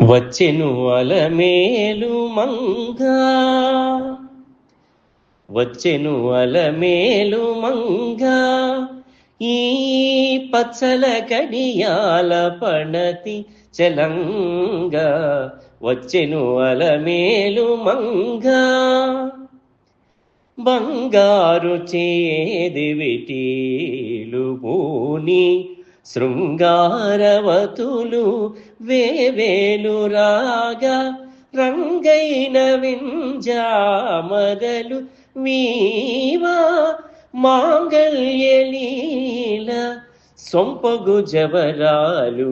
వచ్చెను అలమేలు మంగా, వచ్చెను అలమేలు మంగా, ఈ పచ్చల కడియాల పణతి చలంగా. వచ్చెను అలమేలు మంగా, బంగారు చేదివిటీలు పూని శృంగారవతులు వేవేలు రాగా, రంగైన వింజామరలు వీవా మాంగళ్యలీల సొంపగు జవరాలు.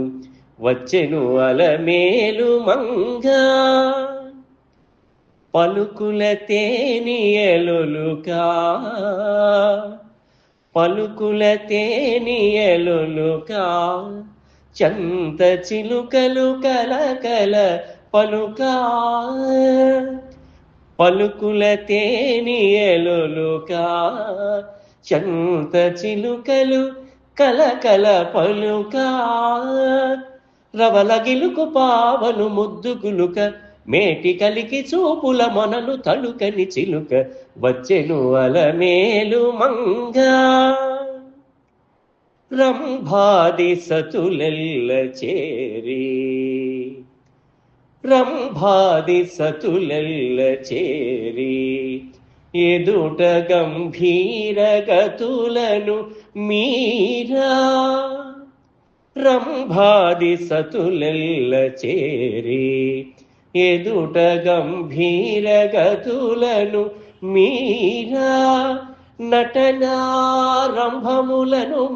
వచ్చెను అలమేలు మంగా, పలుకుల తేనియలులుకా, పలుకుల తేనియలులుకా, చంత చిలుకలు కలకల పలుకా. పలుకుల తేనియలులుకా, చంత చిలుకలు కలకల పలుకా. రవలగిలుకు పావను ముద్దుగులుక, మేటి కలికి చూపుల మొనలు తలుకని చిలుక. వచ్చెను అలమేలు మంగా, రంభాది సతులెల్ల చేరి, రంభాది సతులెల్ల చేరి, ఎదుట గంభీర గతులను మీరా. రంభాది సతులెల్ల చేరి, ఎదుట గంభీర గతులను మీరా. నటనారంభములను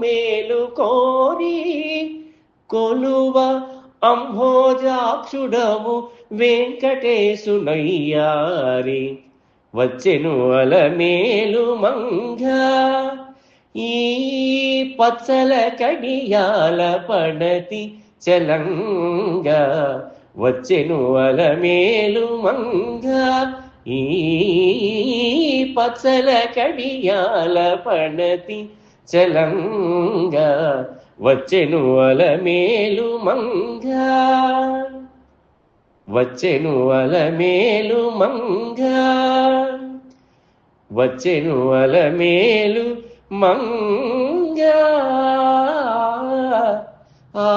మేలు కోరి కొలువ అంభోజాక్షుడము వెంకటేశునయ్యారి. వచ్చెను అలమేలు మంగా, ఈ పచ్చల కడియాల పణతి చలంగా. వచ్చెను అలమేలు మంగా, ఈ పచ్చల కడియాల పణతి చలంగా. వచ్చెను అలమేలు మంగా, వచ్చెను అలమేలు మంగా, వచ్చెను అలమేలు మంగా. ఆ